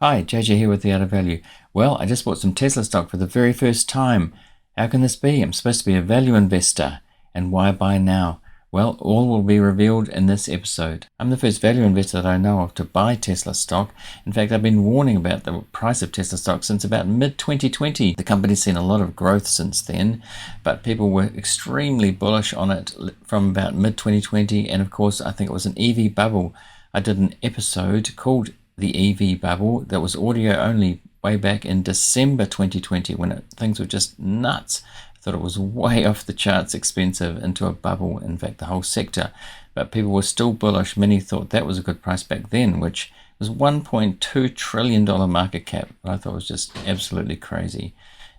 Hi, JJ here with The Art of Value. Well, I just bought some Tesla stock for the very first time. How can this be? I'm supposed to be a value investor. And why buy now? Well, all will be revealed in this episode. I'm the first value investor that I know of to buy Tesla stock. In fact, I've been warning about the price of Tesla stock since about mid-2020. The company's seen a lot of growth since then, but people were extremely bullish on it from about mid-2020. And of course, I think it was an EV bubble. I did an episode called the EV Bubble that was audio only way back in December 2020 when things were just nuts. I thought it was way off the charts expensive into a bubble, in fact the whole sector, but people were still bullish. Many thought that was a good price back then, which was $1.2 trillion market cap. I thought was just absolutely crazy.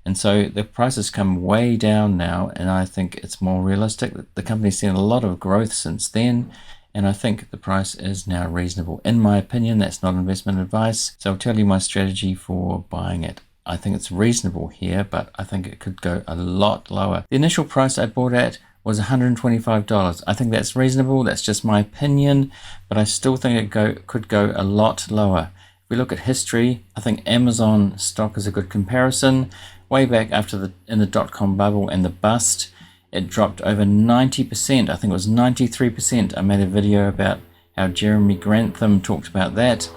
And so the price has come way down now, and I think it's more realistic. The company's seen a lot of growth since then, and I think the price is now reasonable. In my opinion, that's not investment advice, so I'll tell you my strategy for buying it. I think it's reasonable here, but I think it could go a lot lower. The initial price I bought at was $125. I think that's reasonable. That's just my opinion, but I still think it could go a lot lower. If we look at history, I think Amazon stock is a good comparison. Way back in the dot-com bubble and the bust, it dropped over 90%. I think it was 93%. I made a video about how Jeremy Grantham talked about that,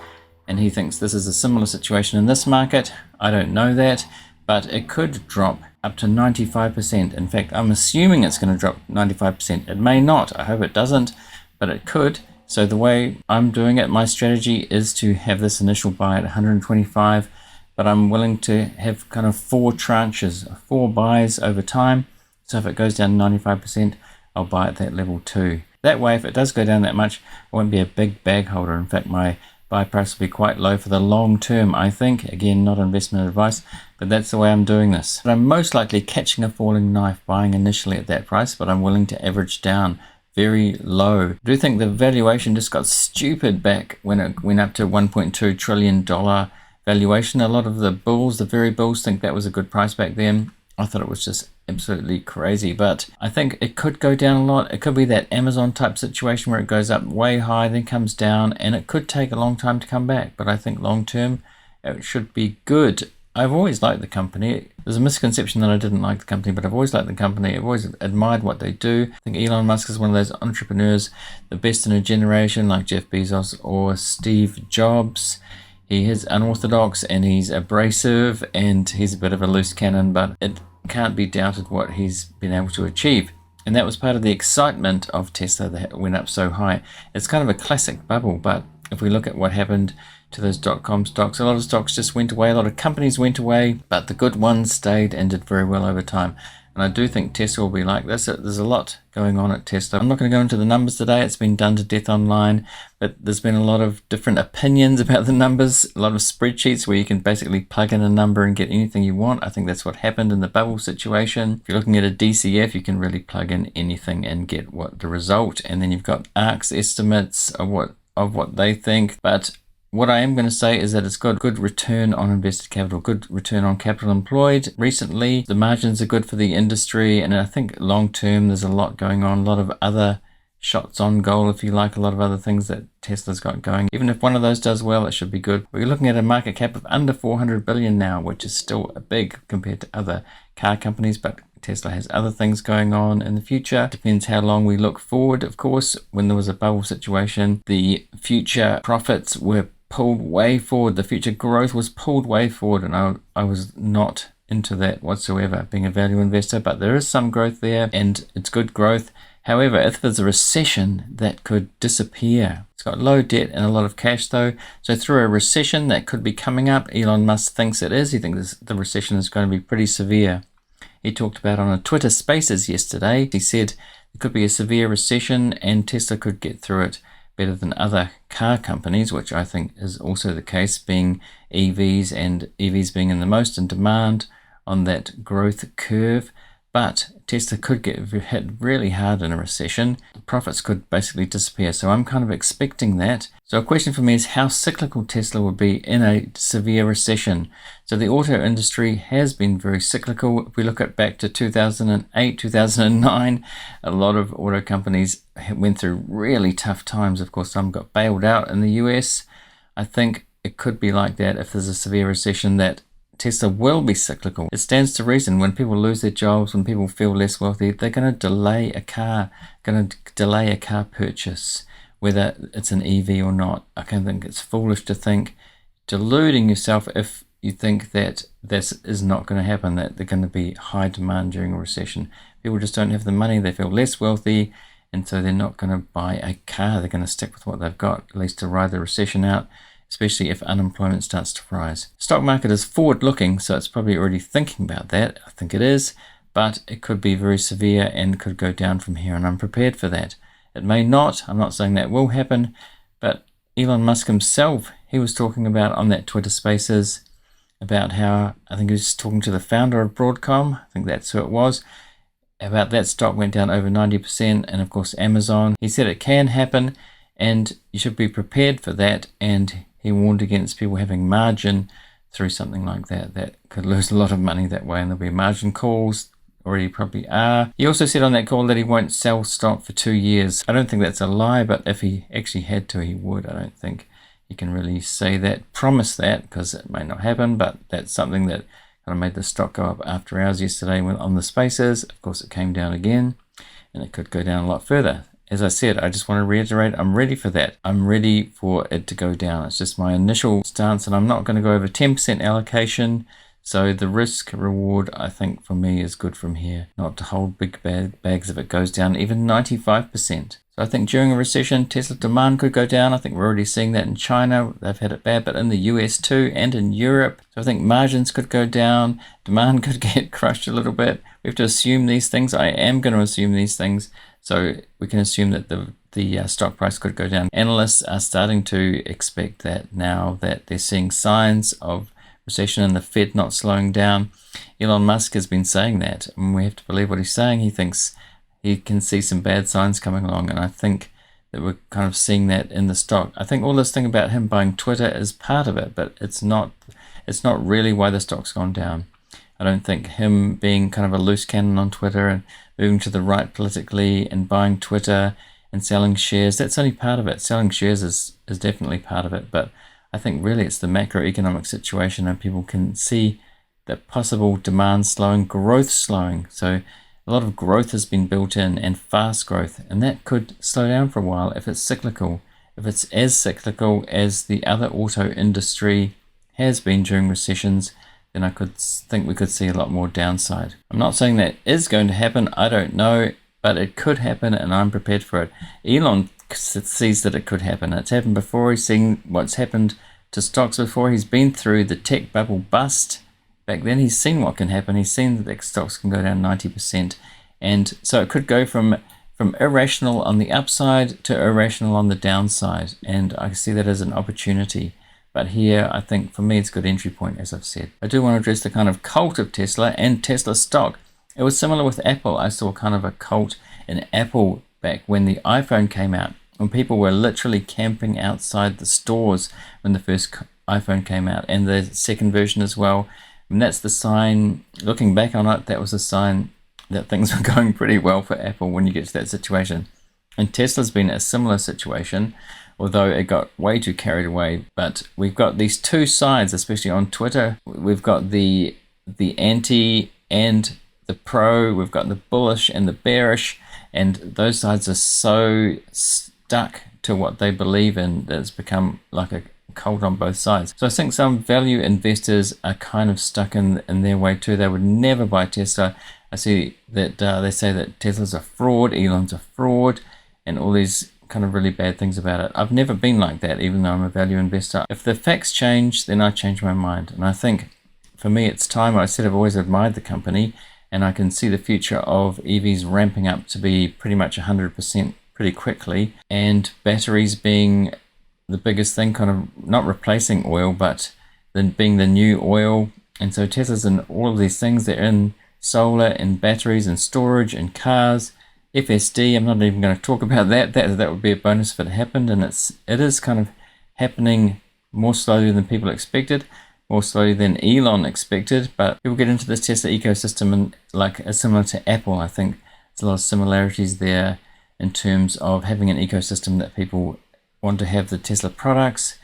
and he thinks this is a similar situation in this market. I don't know that, but it could drop up to 95%. In fact, I'm assuming it's going to drop 95%. It may not. I hope it doesn't, but it could. So the way I'm doing it, my strategy is to have this initial buy at 125, but I'm willing to have kind of 4 tranches, 4 buys over time. So if it goes down 95%, I'll buy at that level too. That way, if it does go down that much, I won't be a big bag holder. In fact, my buy price will be quite low for the long term, I think. Again, not investment advice, but that's the way I'm doing this. But I'm most likely catching a falling knife buying initially at that price, but I'm willing to average down very low. I do think the valuation just got stupid back when it went up to $1.2 trillion valuation. A lot of the bulls, the very bulls, think that was a good price back then. I thought it was just absolutely crazy, but I think it could go down a lot. It could be that Amazon type situation where it goes up way high, then comes down, and it could take a long time to come back. But I think long term, it should be good. I've always liked the company. There's a misconception that I didn't like the company, but I've always liked the company. I've always admired what they do. I think Elon Musk is one of those entrepreneurs, the best in a generation, like Jeff Bezos or Steve Jobs. He is unorthodox and he's abrasive and he's a bit of a loose cannon, but it can't be doubted what he's been able to achieve. And that was part of the excitement of Tesla that it went up so high. It's kind of a classic bubble, but if we look at what happened to those dot-com stocks, a lot of stocks just went away, a lot of companies went away, but the good ones stayed and did very well over time. And I do think Tesla will be like this. There's a lot going on at Tesla. I'm not going to go into the numbers today. It's been done to death online, but there's been a lot of different opinions about the numbers, a lot of spreadsheets where you can basically plug in a number and get anything you want. I think that's what happened in the bubble situation. If you're looking at a DCF, you can really plug in anything and get the result. And then you've got ARC's estimates of what they think. But what I am going to say is that it's got good return on invested capital, good return on capital employed. Recently, the margins are good for the industry, and I think long term there's a lot going on, a lot of other shots on goal, if you like, a lot of other things that Tesla's got going. Even if one of those does well, it should be good. We're looking at a market cap of under 400 billion now, which is still big compared to other car companies, but Tesla has other things going on in the future. Depends how long we look forward. Of course, when there was a bubble situation, the future profits were pulled way forward. The future growth was pulled way forward, and I was not into that whatsoever, being a value investor, but there is some growth there and it's good growth. However, if there's a recession, that could disappear. It's got low debt and a lot of cash though, so through a recession that could be coming up, Elon Musk thinks it is. He thinks the recession is going to be pretty severe. He talked about on a Twitter Spaces yesterday, he said it could be a severe recession and Tesla could get through it better than other car companies, which I think is also the case, being EVs and EVs being in the most in demand on that growth curve. But Tesla could get hit really hard in a recession. The profits could basically disappear. So I'm kind of expecting that. So a question for me is how cyclical Tesla will be in a severe recession. So the auto industry has been very cyclical. If we look at back to 2008, 2009, a lot of auto companies went through really tough times. Of course, some got bailed out in the US. I think it could be like that if there's a severe recession, that Tesla will be cyclical. It stands to reason when people lose their jobs, when people feel less wealthy, they're going to delay a car purchase, whether it's an EV or not. I kind of think it's foolish to think, deluding yourself if you think that this is not going to happen, that they're going to be high demand during a recession. People just don't have the money, they feel less wealthy, and so they're not going to buy a car. They're going to stick with what they've got, at least to ride the recession out, especially if unemployment starts to rise. Stock market is forward-looking, so it's probably already thinking about that. I think it is, but it could be very severe and could go down from here, and I'm prepared for that. It may not. I'm not saying that will happen, but Elon Musk himself, he was talking about on that Twitter Spaces about how, I think he was talking to the founder of Broadcom, I think that's who it was, about that stock went down over 90%, and of course Amazon. He said it can happen and you should be prepared for that, and he warned against people having margin through something like that. That could lose a lot of money that way, and there'll be margin calls, already probably are. He also said on that call that he won't sell stock for 2 years. I don't think that's a lie, but if he actually had to, he would. I don't think you can really say that, promise that, because it may not happen, but that's something that kind of made the stock go up after hours yesterday when on the Spaces. Of course, it came down again, and it could go down a lot further. As I said, I just want to reiterate, I'm ready for that. I'm ready for it to go down. It's just my initial stance, and I'm not going to go over 10% allocation. So the risk reward, I think, for me is good from here, not to hold big bags if it goes down even 95%. So I think during a recession, Tesla demand could go down. I think we're already seeing that in China. They've had it bad, but in the US too, and in Europe. So I think margins could go down. Demand could get crushed a little bit. We have to assume these things. I am going to assume these things. So we can assume that the stock price could go down. Analysts are starting to expect that now, that they're seeing signs of recession and the Fed not slowing down. Elon Musk has been saying that, and we have to believe what he's saying. He thinks he can see some bad signs coming along, and I think that we're kind of seeing that in the stock. I think all this thing about him buying Twitter is part of it, but it's not really why the stock's gone down. I don't think him being kind of a loose cannon on Twitter and moving to the right politically and buying Twitter and selling shares, that's only part of it. Selling shares is definitely part of it, but I think really it's the macroeconomic situation, and people can see that possible demand slowing, growth slowing. So a lot of growth has been built in, and fast growth, and that could slow down for a while if it's cyclical. If it's as cyclical as the other auto industry has been during recessions, then I could think we could see a lot more downside. I'm not saying that is going to happen, I don't know, but it could happen, and I'm prepared for it. Elon sees that it could happen. It's happened before. He's seen what's happened to stocks before. He's been through the tech bubble bust. Back then, he's seen what can happen. He's seen that stocks can go down 90%. And so it could go from irrational on the upside to irrational on the downside. And I see that as an opportunity. But here, I think for me, it's a good entry point, as I've said. I do want to address the kind of cult of Tesla and Tesla stock. It was similar with Apple. I saw kind of a cult in Apple back when the iPhone came out, when people were literally camping outside the stores when the first iPhone came out, and the second version as well. And that's the sign, looking back on it, that was a sign that things were going pretty well for Apple when you get to that situation. And Tesla's been a similar situation, although it got way too carried away. But we've got these two sides, especially on Twitter. We've got the anti and the pro, we've got the bullish and the bearish, and those sides are so stuck to what they believe in that it's become like a cult on both sides. So I think some value investors are kind of stuck in their way too. They would never buy Tesla. I see that they say that Tesla's a fraud, Elon's a fraud, and all these kind of really bad things about it. I've never been like that, even though I'm a value investor. If the facts change, then I change my mind. And I think for me, it's time. I said I've always admired the company, and I can see the future of EVs ramping up to be pretty much 100% pretty quickly, and batteries being the biggest thing, kind of not replacing oil, but then being the new oil. And so Tesla's in all of these things. They're in solar and batteries and storage and cars. FSD, I'm not even going to talk about that. That would be a bonus if it happened, and it is kind of happening more slowly than people expected, more slowly than Elon expected. But people get into this Tesla ecosystem, and like similar to Apple, I think there's a lot of similarities there in terms of having an ecosystem that people want to have the Tesla products,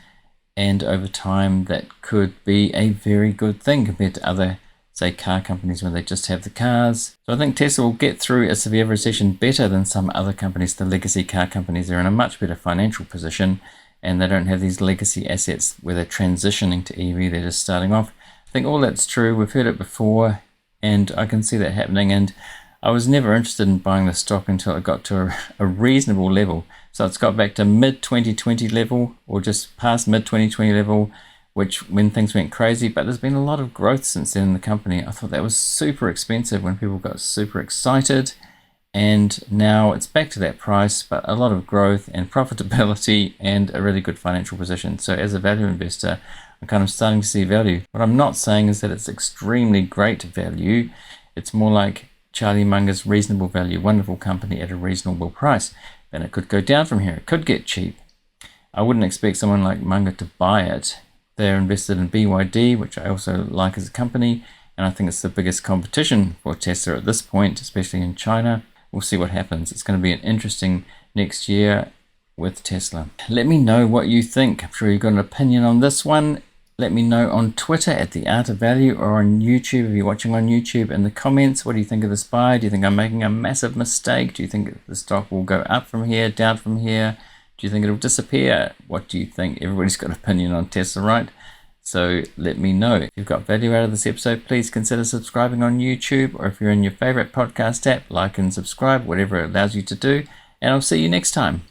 and over time that could be a very good thing compared to other, say, car companies where they just have the cars. So I think Tesla will get through a severe recession better than some other companies. The legacy car companies, they're in a much better financial position, and they don't have these legacy assets where they're transitioning to EV, they're just starting off. I think all that's true, we've heard it before, and I can see that happening, and I was never interested in buying the stock until it got to a reasonable level. So it's got back to mid-2020 level, or just past mid-2020 level, which when things went crazy, but there's been a lot of growth since then in the company. I thought that was super expensive when people got super excited, and now it's back to that price, but a lot of growth and profitability and a really good financial position. So as a value investor, I'm kind of starting to see value. What I'm not saying is that it's extremely great value. It's more like Charlie Munger's reasonable value, wonderful company at a reasonable price. Then it could go down from here. It could get cheap. I wouldn't expect someone like Munger to buy it. They're invested in BYD, which I also like as a company, and I think it's the biggest competition for Tesla at this point, especially in China. We'll see what happens. It's going to be an interesting next year with Tesla. Let me know what you think. I'm sure you've got an opinion on this one. Let me know on Twitter at The Art of Value, or on YouTube if you're watching on YouTube, in the comments. What do you think of this buy? Do you think I'm making a massive mistake? Do you think the stock will go up from here, down from here? Do you think it'll disappear? What do you think? Everybody's got an opinion on Tesla, right? So let me know. If you've got value out of this episode, please consider subscribing on YouTube, or if you're in your favorite podcast app, like and subscribe, whatever it allows you to do. And I'll see you next time.